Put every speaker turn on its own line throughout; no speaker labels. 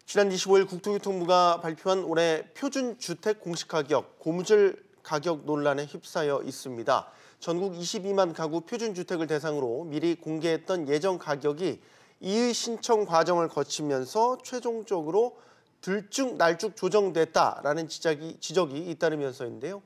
지난 25일 국토교통부가 발표한 올해 표준주택 공시가격, 고무줄 가격 논란에 휩싸여 있습니다. 전국 22만 가구 표준주택을 대상으로 미리 공개했던 예정 가격이 이의 신청 과정을 거치면서 최종적으로 들쭉날쭉 조정됐다라는 지적이 잇따르면서인데요.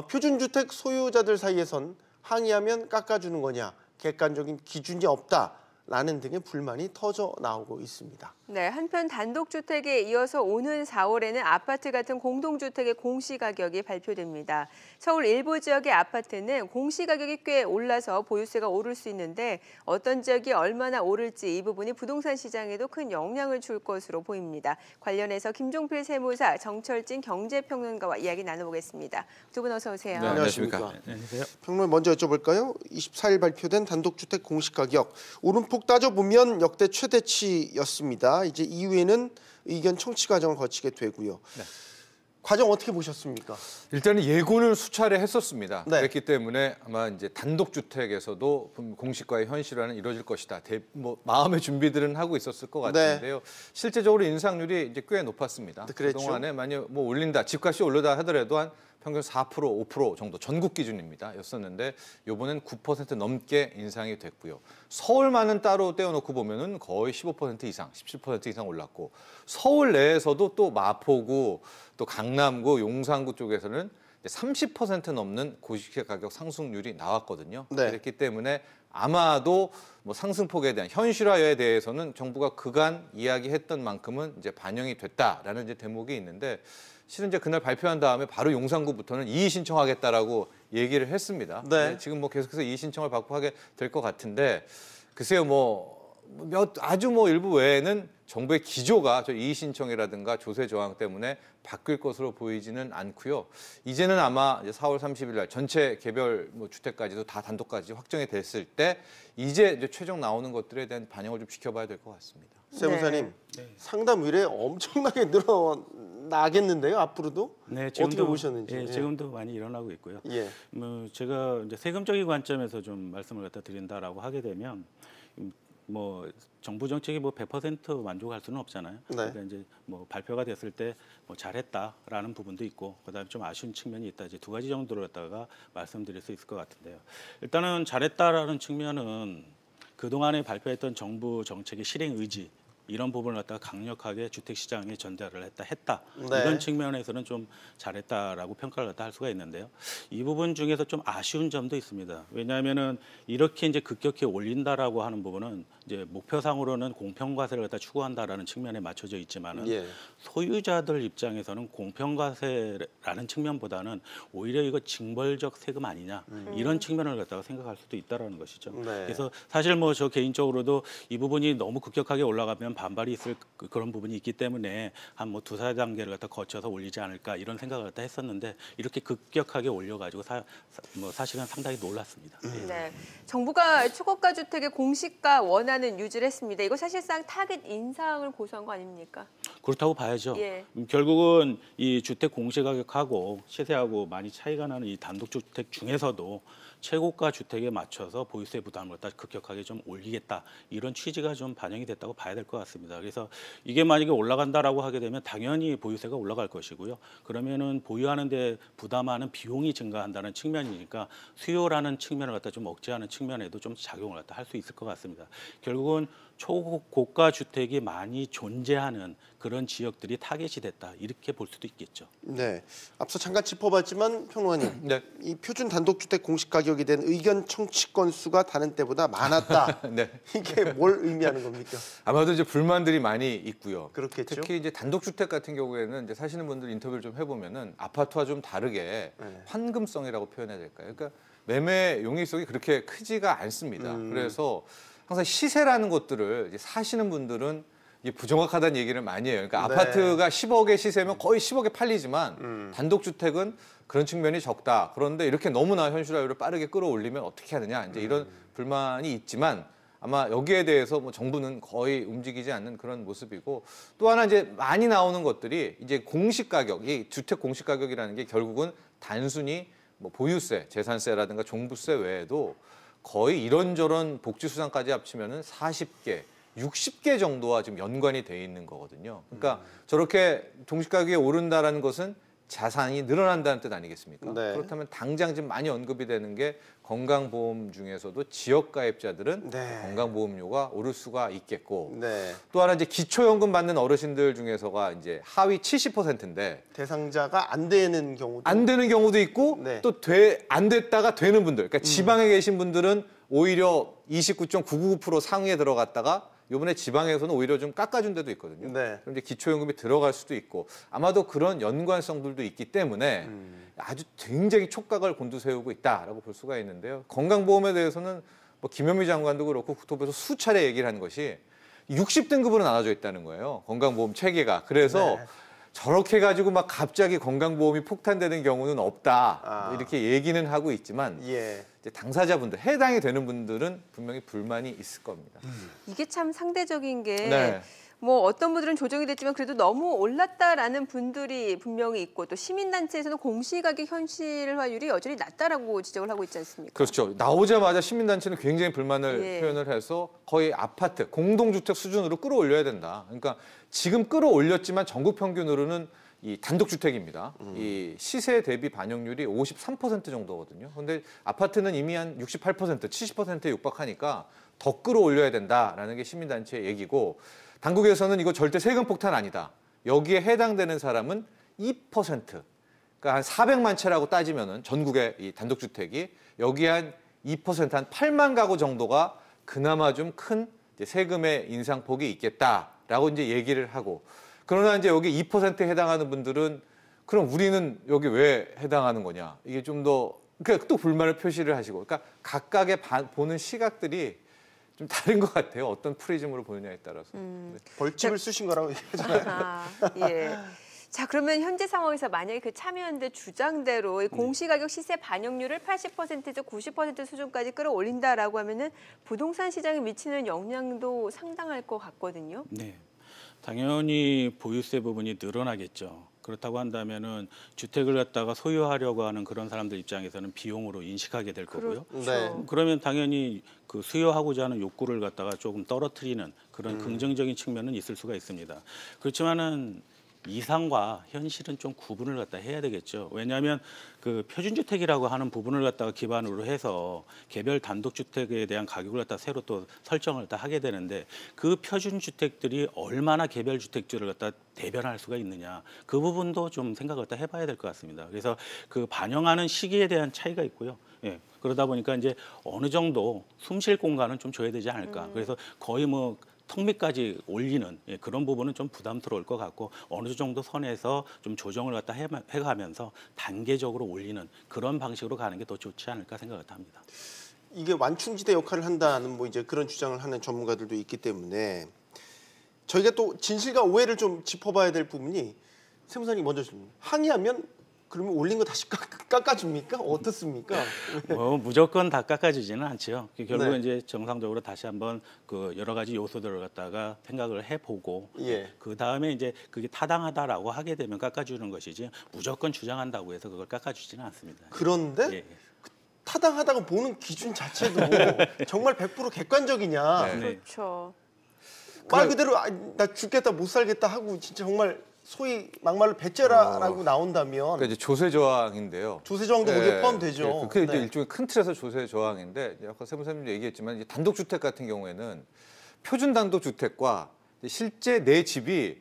표준주택 소유자들 사이에선 항의하면 깎아주는 거냐, 객관적인 기준이 없다라는 등의 불만이 터져 나오고 있습니다.
네, 한편 단독주택에 이어서 오는 4월에는 아파트 같은 공동주택의 공시가격이 발표됩니다. 서울 일부 지역의 아파트는 공시가격이 꽤 올라서 보유세가 오를 수 있는데 어떤 지역이 얼마나 오를지 이 부분이 부동산 시장에도 큰 영향을 줄 것으로 보입니다. 관련해서 김종필 세무사, 정철진 경제평론가와 이야기 나눠보겠습니다. 두 분 어서 오세요.
네, 안녕하십니까. 안녕하세요. 평론 먼저 여쭤볼까요? 24일 발표된 단독주택 공시가격, 오름폭 따져보면 역대 최대치였습니다. 이제 이후에는 의견 청취 과정을 거치게 되고요. 네. 과정 어떻게 보셨습니까?
일단은 예고는 수차례 했었습니다.
네.
그렇기 때문에 아마 이제 단독주택에서도 공시가의 현실화는 이루어질 것이다. 마음의 준비들은 하고 있었을 것 같은데요. 네. 실제적으로 인상률이 이제 꽤 높았습니다. 네, 그동안에 만약 올린다, 집값이 오르다 하더라도 한 평균 4%, 5% 정도 전국 기준입니다. 였었는데 이번엔 9% 넘게 인상이 됐고요. 서울만은 따로 떼어놓고 보면은 거의 15% 이상, 17% 이상 올랐고 서울 내에서도 또 마포구, 또 강남구, 용산구 쪽에서는 30% 넘는 공시가격 상승률이 나왔거든요. 네. 그렇기 때문에 아마도 상승폭에 대한 현실화에 대해서는 정부가 그간 이야기했던 만큼은 이제 반영이 됐다라는 이제 대목이 있는데. 실은 이제 그날 발표한 다음에 바로 용산구부터는 이의 신청하겠다라고 얘기를 했습니다. 네. 지금 계속해서 이의 신청을 받고 하게 될 것 같은데 글쎄요 아주 일부 외에는 정부의 기조가 저 이의 신청이라든가 조세 저항 때문에 바뀔 것으로 보이지는 않고요. 이제는 아마 이제 4월 30일 날 전체 개별 주택까지도 다 단독까지 확정이 됐을 때 이제 최종 나오는 것들에 대한 반영을 좀 지켜봐야 될 것 같습니다.
세무사님, 네. 상담 의뢰 엄청나게 늘어나겠는데요, 앞으로도?
네,
어떻게 보셨는지?
예, 지금도 많이 일어나고 있고요.
예.
제가 이제 세금적인 관점에서 좀 말씀을 갖다 드린다라고 하게 되면 정부 정책이 100% 만족할 수는 없잖아요. 네. 그러니까 이제 발표가 됐을 때 잘했다라는 부분도 있고 그다음에 좀 아쉬운 측면이 있다. 이제 두 가지 정도로 갖다가 말씀드릴 수 있을 것 같은데요. 일단은 잘했다라는 측면은 그동안에 발표했던 정부 정책의 실행 의지 이런 부분을 갖다가 강력하게 주택시장에 전달을 했다. 네. 이런 측면에서는 좀 잘했다라고 평가를 갖다 할 수가 있는데요. 이 부분 중에서 좀 아쉬운 점도 있습니다. 왜냐하면은 이렇게 이제 급격히 올린다라고 하는 부분은 이제 목표상으로는 공평과세를 갖다 추구한다라는 측면에 맞춰져 있지만은 예. 소유자들 입장에서는 공평과세라는 측면보다는 오히려 이거 징벌적 세금 아니냐 이런 측면을 갖다가 생각할 수도 있다라는 것이죠. 네. 그래서 사실 저 개인적으로도 이 부분이 너무 급격하게 올라가면 반발이 있을 그런 부분이 있기 때문에 한 두세 단계를 갖다 거쳐서 올리지 않을까 이런 생각을 갖다 했었는데 이렇게 급격하게 올려가지고 사실은 상당히 놀랐습니다.
네, 정부가 초고가 주택의 공시가 원하는 유지를 했습니다. 이거 사실상 타겟 인상을 고수한 거 아닙니까?
그렇다고 봐야죠.
예.
결국은 이 주택 공시가격하고 시세하고 많이 차이가 나는 이 단독주택 중에서도 최고가 주택에 맞춰서 보유세 부담을 갖다 급격하게 좀 올리겠다 이런 취지가 좀 반영이 됐다고 봐야 될 것 같습니다. 그래서 이게 만약에 올라간다라고 하게 되면 당연히 보유세가 올라갈 것이고요. 그러면은 보유하는데 부담하는 비용이 증가한다는 측면이니까 수요라는 측면을 갖다 좀 억제하는 측면에도 좀 작용을 갖다 할 수 있을 것 같습니다. 결국은 초고가 주택이 많이 존재하는 그런 지역들이 타겟이 됐다 이렇게 볼 수도 있겠죠.
네, 앞서 잠깐 짚어봤지만 평론가님, 네. 이 표준 단독주택 공시가격에 대한 의견 청취 건수가 다른 때보다 많았다. 네. 이게 뭘 의미하는 겁니까?
아마도 이제 불만들이 많이 있고요.
그렇겠죠.
특히 이제 단독주택 같은 경우에는 이제 사시는 분들 인터뷰를 좀 해보면은 아파트와 좀 다르게 네. 환금성이라고 표현해야 될까요? 그러니까 매매 용이성이 그렇게 크지가 않습니다. 그래서 항상 시세라는 것들을 이제 사시는 분들은 이게 부정확하다는 얘기를 많이 해요. 그러니까 네. 아파트가 10억의 시세면 거의 10억에 팔리지만 단독주택은 그런 측면이 적다. 그런데 이렇게 너무나 현실화율을 빠르게 끌어올리면 어떻게 하느냐. 이제 이런 불만이 있지만 아마 여기에 대해서 정부는 거의 움직이지 않는 그런 모습이고 또 하나 이제 많이 나오는 것들이 이제 공시가격, 이 주택 공시가격이라는 게 결국은 단순히 보유세, 재산세라든가 종부세 외에도 거의 이런저런 복지수당까지 합치면은 40개, 60개 정도와 지금 연관이 돼 있는 거거든요. 그러니까 저렇게 종시가격이 오른다라는 것은 자산이 늘어난다는 뜻 아니겠습니까?
네.
그렇다면 당장 지금 많이 언급이 되는 게 건강보험 중에서도 지역가입자들은
네.
건강보험료가 오를 수가 있겠고
네.
또 하나 이제 기초연금 받는 어르신들 중에서가 이제 하위 70%인데
대상자가 안 되는 경우도
안 되는 경우도 있고
네.
또 안 됐다가 되는 분들, 그러니까 지방에 계신 분들은 오히려 29.999% 상위에 들어갔다가 이번에 지방에서는 오히려 좀 깎아준 데도 있거든요.
네.
그럼 이제 기초연금이 들어갈 수도 있고 아마도 그런 연관성들도 있기 때문에 아주 굉장히 촉각을 곤두세우고 있다라고 볼 수가 있는데요. 건강보험에 대해서는 뭐 김현미 장관도 그렇고 국토부에서 수차례 얘기를 한 것이 60등급으로 나눠져 있다는 거예요. 건강보험 체계가. 그래서
네.
저렇게 가지고 막 갑자기 건강보험이 폭탄되는 경우는 없다. 이렇게 얘기는 하고 있지만
예.
이제 당사자분들, 해당이 되는 분들은 분명히 불만이 있을 겁니다.
이게 참 상대적인 게
네.
뭐 어떤 분들은 조정이 됐지만 그래도 너무 올랐다라는 분들이 분명히 있고 또 시민단체에서는 공시가격 현실화율이 여전히 낮다라고 지적을 하고 있지 않습니까?
그렇죠. 나오자마자 시민단체는 굉장히 불만을
예.
표현을 해서 거의 아파트, 공동주택 수준으로 끌어올려야 된다. 그러니까 지금 끌어올렸지만 전국 평균으로는 이 단독주택입니다. 이 시세 대비 반영률이 53% 정도거든요. 그런데 아파트는 이미 한 68%, 70%에 육박하니까 더 끌어올려야 된다라는 게 시민단체의 얘기고 당국에서는 이거 절대 세금 폭탄 아니다. 여기에 해당되는 사람은 2%. 그러니까 한 400만 채라고 따지면은 전국의 이 단독주택이 여기에 한 2%, 한 8만 가구 정도가 그나마 좀 큰 세금의 인상폭이 있겠다라고 이제 얘기를 하고 그러나 이제 여기 2%에 해당하는 분들은 그럼 우리는 여기 왜 해당하는 거냐. 이게 좀 더 그러니까 또 불만을 표시를 하시고 그러니까 각각의 보는 시각들이 좀 다른 것 같아요. 어떤 프리즘으로 보느냐에 따라서. 네.
벌집을 쓰신 거라고 얘기하잖아요.
예. 자, 그러면 현재 상황에서 만약에 그 참여연대 주장대로 이 공시가격 시세 반영률을 80%에서 90% 수준까지 끌어올린다라고 하면은 부동산 시장에 미치는 영향도 상당할 것 같거든요.
네, 당연히 보유세 부분이 늘어나겠죠. 그렇다고 한다면은 주택을 갖다가 소유하려고 하는 그런 사람들 입장에서는 비용으로 인식하게 될 거고요.
네.
그러면 당연히 그 수요하고자 하는 욕구를 갖다가 조금 떨어뜨리는 그런 긍정적인 측면은 있을 수가 있습니다. 그렇지만은 이상과 현실은 좀 구분을 갖다 해야 되겠죠. 왜냐하면 그 표준주택이라고 하는 부분을 갖다가 기반으로 해서 개별 단독주택에 대한 가격을 갖다 새로 또 설정을 다 하게 되는데 그 표준주택들이 얼마나 개별주택주를 갖다 대변할 수가 있느냐 그 부분도 좀 생각을 갖다 해봐야 될 것 같습니다. 그래서 그 반영하는 시기에 대한 차이가 있고요. 예, 그러다 보니까 이제 어느 정도 숨쉴 공간은 좀 줘야 되지 않을까. 그래서 거의 뭐 턱 밑까지 올리는 그런 부분은 좀 부담스러울 것 같고 어느 정도 선에서 좀 조정을 갖다 해가면서 단계적으로 올리는 그런 방식으로 가는 게 더 좋지 않을까 생각을 합니다.
이게 완충지대 역할을 한다는 뭐 이제 그런 주장을 하는 전문가들도 있기 때문에 저희가 또 진실과 오해를 좀 짚어봐야 될 부분이 세무사님 먼저 좀 항의하면 그러면 올린 거 다시 깎아줍니까? 어떻습니까?
무조건 다 깎아주지는 않죠. 결국은
네.
이제 정상적으로 다시 한번 그 여러 가지 요소들을 갖다가 생각을 해보고
예.
그 다음에 이제 그게 타당하다라고 하게 되면 깎아주는 것이지 무조건 주장한다고 해서 그걸 깎아주지는 않습니다.
그런데
예.
타당하다고 보는 기준 자체도 정말 100% 객관적이냐?
네.
그렇죠.
말 그대로 나 죽겠다 못 살겠다 하고 진짜 정말 소위 막말로 배째라라고 나온다면
그러니까 이제 조세 저항인데요.
조세 저항도 거기에 포함되죠.
네, 그게 이제
네.
일종의 큰 틀에서 조세 저항인데 아까 세무사님도 얘기했지만 이제 단독주택 같은 경우에는 표준 단독주택과 실제 내 집이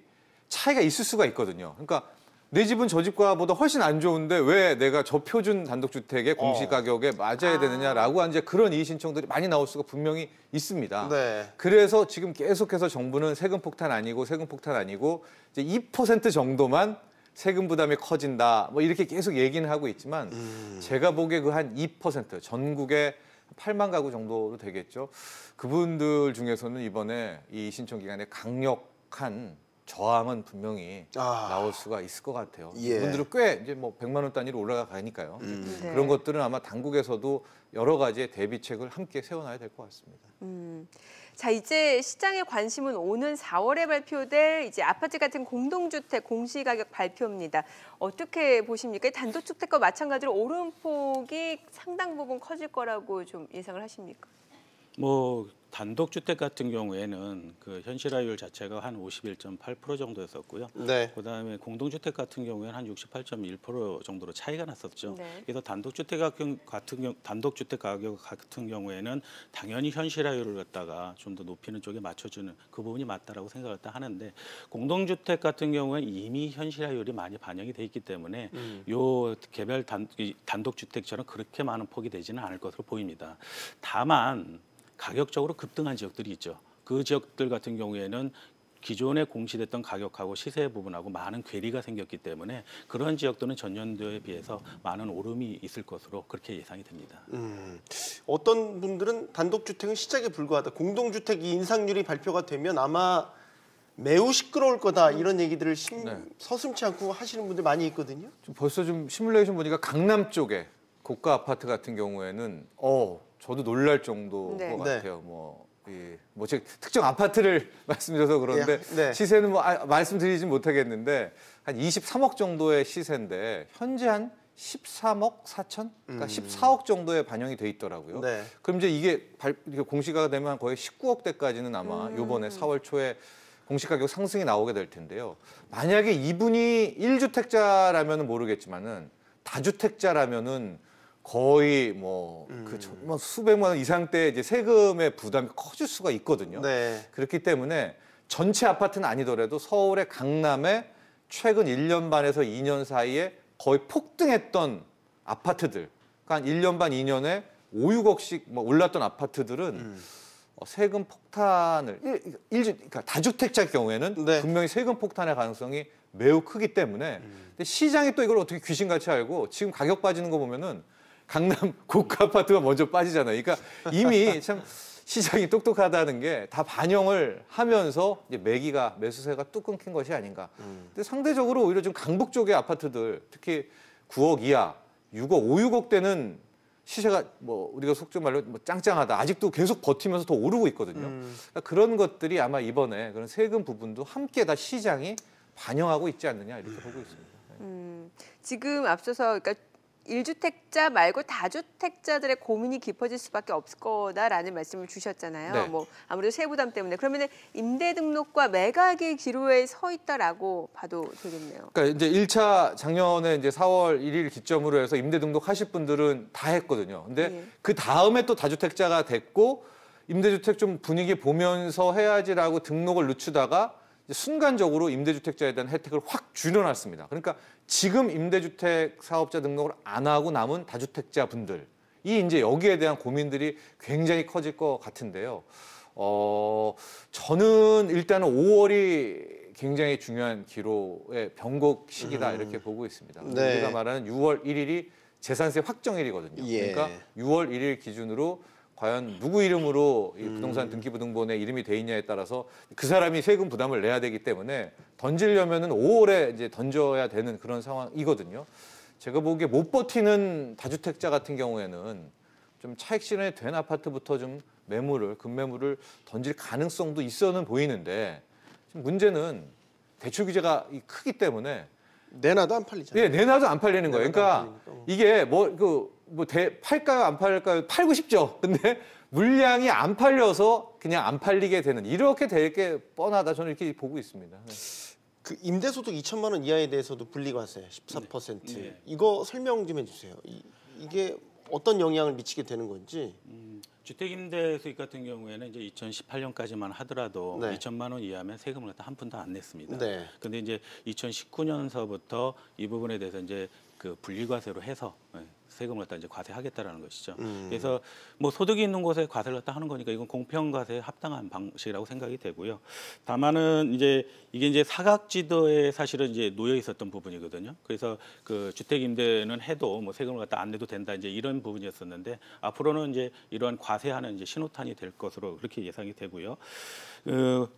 차이가 있을 수가 있거든요. 그러니까 내 집은 저 집과보다 훨씬 안 좋은데 왜 내가 저 표준 단독주택의 공시가격에 맞아야 되느냐라고 이제 그런 이의 신청들이 많이 나올 수가 분명히 있습니다.
네.
그래서 지금 계속해서 정부는 세금 폭탄 아니고 이제 2% 정도만 세금 부담이 커진다. 뭐 이렇게 계속 얘기는 하고 있지만 제가 보기에 그 한 2% 전국에 8만 가구 정도로 되겠죠. 그분들 중에서는 이번에 이 신청 기간에 강력한 저항은 분명히 나올 수가 있을 것 같아요.
예.
이분들은 꽤 이제 뭐 100만 원 단위로 올라가니까요.
네.
그런 것들은 아마 당국에서도 여러 가지의 대비책을 함께 세워놔야 될 것 같습니다.
자, 이제 시장의 관심은 오는 4월에 발표될 이제 아파트 같은 공동주택 공시가격 발표입니다. 어떻게 보십니까? 단독주택과 마찬가지로 오름폭이 상당 부분 커질 거라고 좀 예상을 하십니까?
뭐 단독주택 같은 경우에는 그 현실화율 자체가 한 51.8% 정도였었고요.
네.
그다음에 공동주택 같은 경우에는 한 68.1% 정도로 차이가 났었죠.
네.
그래서 단독주택 가격 같은 경우에는 당연히 현실화율을 갖다가 좀 더 높이는 쪽에 맞춰주는 그 부분이 맞다라고 생각을 하는데 공동주택 같은 경우는 이미 현실화율이 많이 반영이 돼 있기 때문에 요 개별 단독주택처럼 그렇게 많은 폭이 되지는 않을 것으로 보입니다. 다만 가격적으로 급등한 지역들이 있죠. 그 지역들 같은 경우에는 기존에 공시됐던 가격하고 시세 부분하고 많은 괴리가 생겼기 때문에 그런 지역들은 전년도에 비해서 많은 오름이 있을 것으로 그렇게 예상이 됩니다.
어떤 분들은 단독주택은 시작에 불과하다. 공동주택 인상률이 발표가 되면 아마 매우 시끄러울 거다 이런 얘기들을 서슴지 않고 하시는 분들 많이 있거든요.
벌써 좀 시뮬레이션 보니까 강남 쪽에 고가 아파트 같은 경우에는 저도 놀랄 정도인
네.
것 같아요. 제가 특정 아파트를 말씀드려서 그런데
네.
시세는 말씀드리진 못하겠는데 한 23억 정도의 시세인데 현재 한 13억 4천? 그러니까 14억 정도에 반영이 돼 있더라고요.
네.
그럼 이제 이게 공시가 되면 거의 19억대까지는 아마 이번에 4월 초에 공시가격 상승이 나오게 될 텐데요. 만약에 이분이 1주택자라면 모르겠지만은 다주택자라면은 거의 수백만 원 이상대 이제 세금의 부담이 커질 수가 있거든요.
네.
그렇기 때문에 전체 아파트는 아니더라도 서울의 강남에 최근 1년 반에서 2년 사이에 거의 폭등했던 아파트들, 그러니까 한 1년 반, 2년에 5, 6억씩 올랐던 아파트들은 세금 폭탄을 그러니까 다주택자 경우에는
네.
분명히 세금 폭탄의 가능성이 매우 크기 때문에 근데 시장이 또 이걸 어떻게 귀신같이 알고 지금 가격 빠지는 거 보면은 강남 고가 아파트가 먼저 빠지잖아요. 그러니까 이미 참 시장이 똑똑하다는 게 다 반영을 하면서 이제 매수세가 뚝 끊긴 것이 아닌가. 근데 상대적으로 오히려 좀 강북 쪽의 아파트들 특히 9억 이하, 6억, 5, 6억대는 시세가 우리가 속된 말로 짱짱하다. 아직도 계속 버티면서 더 오르고 있거든요. 그러니까 그런 것들이 아마 이번에 그런 세금 부분도 함께 다 시장이 반영하고 있지 않느냐 이렇게 보고 있습니다.
지금 앞서서 그러니까 1주택자 말고 다주택자들의 고민이 깊어질 수밖에 없을 거다라는 말씀을 주셨잖아요.
네.
아무래도 세부담 때문에 그러면 임대 등록과 매각의 기로에 서 있다라고 봐도 되겠네요.
그러니까 이제 1차 작년에 이제 4월 1일 기점으로 해서 임대 등록하실 분들은 다 했거든요. 근데 그 다음에 또 다주택자가 됐고 임대주택 좀 분위기 보면서 해야지라고 등록을 늦추다가 순간적으로 임대주택자에 대한 혜택을 확 줄여놨습니다. 그러니까 지금 임대주택 사업자 등록을 안 하고 남은 다주택자 분들이 이제 여기에 대한 고민들이 굉장히 커질 것 같은데요. 저는 일단은 5월이 굉장히 중요한 기로의 변곡 시기다 이렇게 보고 있습니다.
네.
우리가 말하는 6월 1일이 재산세 확정일이거든요.
예.
그러니까 6월 1일 기준으로 과연 누구 이름으로 이 부동산 등기부등본에 이름이 돼 있냐에 따라서 그 사람이 세금 부담을 내야 되기 때문에 던지려면은 5월에 이제 던져야 되는 그런 상황이거든요. 제가 보기에 못 버티는 다주택자 같은 경우에는 좀 차익 실현이 된 아파트부터 좀 급매물을 던질 가능성도 있어는 보이는데 지금 문제는 대출 규제가 크기 때문에
내놔도 안 팔리잖아요.
네, 내놔도 안 팔리는 거예요. 그러니까 이게 팔까요, 안 팔까요? 팔고 싶죠. 근데 물량이 안 팔려서 그냥 안 팔리게 되는 이렇게 될 게 뻔하다. 저는 이렇게 보고 있습니다.
그 임대소득 2천만 원 이하에 대해서도 분리과세 14%.
네.
이거 설명 좀 해주세요. 이게 어떤 영향을 미치게 되는 건지.
주택임대 수익 같은 경우에는 이제 2018년까지만 하더라도
네.
2천만 원 이하면 세금을 갖다 한 푼도 안 냈습니다.
네.
근데 이제 2019년서부터 이 부분에 대해서 이제 그 분리과세로 해서 세금을 갖다 이제 과세하겠다라는 것이죠. 그래서 소득이 있는 곳에 과세를 갖다 하는 거니까 이건 공평과세에 합당한 방식이라고 생각이 되고요. 다만은 이제 이게 이제 사각지대에 사실은 이제 놓여 있었던 부분이거든요. 그래서 그 주택 임대는 해도 세금을 갖다 안 내도 된다 이제 이런 부분이었었는데 앞으로는 이제 이러한 과세하는 이제 신호탄이 될 것으로 그렇게 예상이 되고요.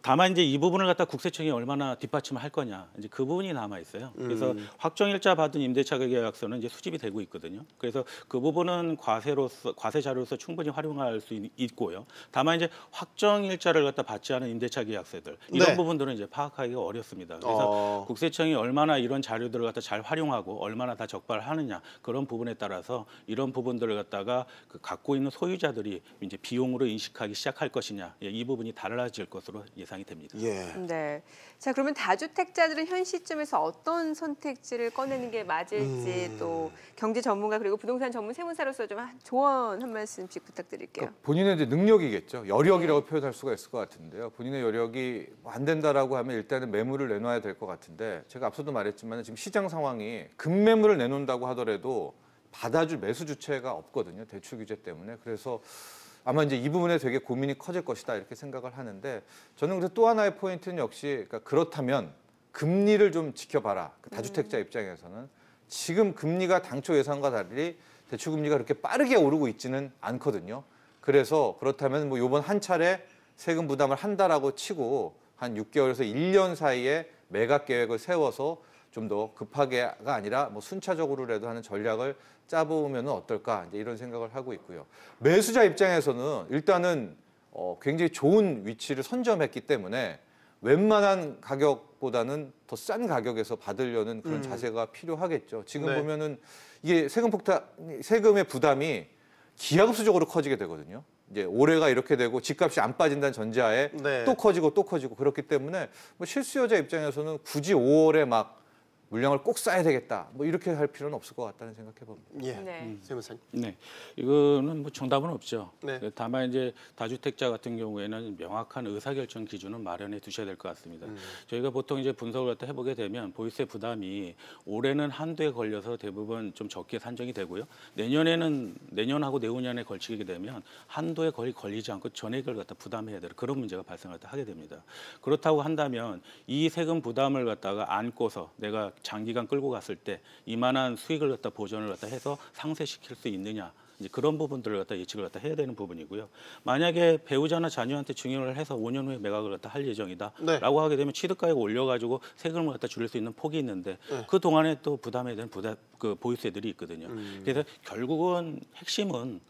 다만 이제 이 부분을 갖다 국세청이 얼마나 뒷받침을 할 거냐 이제 그 부분이 남아 있어요. 그래서 확정일자 받은 임대차 계약서는 이제 수집이 되고 있거든요. 그래서 그 부분은 과세 자료로서 충분히 활용할 수 있고요. 다만 이제 확정일자를 갖다 받지 않은 임대차 계약서들 이런
네.
부분들은 이제 파악하기가 어렵습니다. 그래서 국세청이 얼마나 이런 자료들을 갖다 잘 활용하고 얼마나 다 적발하느냐 그런 부분에 따라서 이런 부분들을 갖다가 갖고 있는 소유자들이 이제 비용으로 인식하기 시작할 것이냐, 이 부분이 달라질 것으로 예상이 됩니다.
예.
네. 자, 그러면 다주택자들은 현 시점에서 어떤 선택지를 꺼내는 게 맞을지 또 경제 전문가 그리고 부동산 전문 세무사로서 좀 조언 한 말씀씩 부탁드릴게요.
그러니까 본인의 이제 능력이겠죠. 여력이라고 표현할 수가 있을 것 같은데요. 본인의 여력이 안 된다라고 하면 일단은 매물을 내놔야 될 것 같은데 제가 앞서도 말했지만 지금 시장 상황이 급매물을 내놓는다고 하더라도 받아줄 매수 주체가 없거든요. 대출 규제 때문에. 그래서 아마 이제 이 부분에 되게 고민이 커질 것이다 이렇게 생각을 하는데 저는 그래서 또 하나의 포인트는 역시 그러니까 그렇다면 금리를 좀 지켜봐라. 다주택자 입장에서는 지금 금리가 당초 예상과 달리 대출 금리가 그렇게 빠르게 오르고 있지는 않거든요. 그래서 그렇다면 뭐 이번 한 차례 세금 부담을 한다라고 치고 한 6개월에서 1년 사이에 매각 계획을 세워서 좀 더 급하게가 아니라 뭐 순차적으로라도 하는 전략을 짜보면 어떨까 이제 이런 생각을 하고 있고요. 매수자 입장에서는 일단은 굉장히 좋은 위치를 선점했기 때문에 웬만한 가격보다는 더 싼 가격에서 받으려는 그런 자세가 필요하겠죠. 지금
네.
보면은 이게 세금의 부담이 기하급수적으로 커지게 되거든요. 이제 올해가 이렇게 되고 집값이 안 빠진다는 전제하에
네.
또 커지고 그렇기 때문에 뭐 실수요자 입장에서는 굳이 5월에 막 물량을 꼭 쌓아야 되겠다. 뭐 이렇게 할 필요는 없을 것 같다는 생각해 봅니다.
예.
네.
세무사님.
네, 이거는 뭐 정답은 없죠.
네.
다만 이제 다주택자 같은 경우에는 명확한 의사결정 기준을 마련해 두셔야 될 것 같습니다. 저희가 보통 이제 분석을 갖다 해보게 되면 보유세 부담이 올해는 한도에 걸려서 대부분 좀 적게 산정이 되고요. 내년하고 내후년에 걸치게 되면 한도에 거의 걸리지 않고 전액을 갖다 부담해야 되는 그런 문제가 발생을 하게 됩니다. 그렇다고 한다면 이 세금 부담을 갖다가 안고서 내가 장기간 끌고 갔을 때 이만한 수익을 갖다 보전을 갖다 해서 상쇄시킬 수 있느냐 이제 그런 부분들을 갖다 예측을 갖다 해야 되는 부분이고요. 만약에 배우자나 자녀한테 증여를 해서 5년 후에 매각을 갖다 할 예정이다라고
네.
하게 되면 취득가액을 올려가지고 세금을 갖다 줄일 수 있는 폭이 있는데 그 동안에 또 부담해야 되는 그 보유세들이 있거든요. 그래서 결국은 핵심은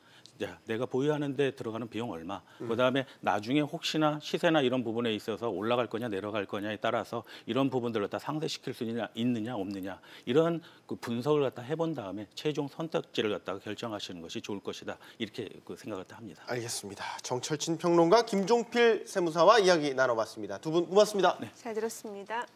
내가 보유하는데 들어가는 비용 얼마, 그다음에 나중에 혹시나 시세나 이런 부분에 있어서 올라갈 거냐 내려갈 거냐에 따라서 이런 부분들을 다 상쇄시킬 수 있느냐 없느냐 이런 그 분석을 갖다 해본 다음에 최종 선택지를 갖다가 결정하시는 것이 좋을 것이다 이렇게 그 생각을 합니다.
알겠습니다. 정철진 평론가 김종필 세무사와 이야기 나눠봤습니다. 두 분 고맙습니다.
잘 들었습니다.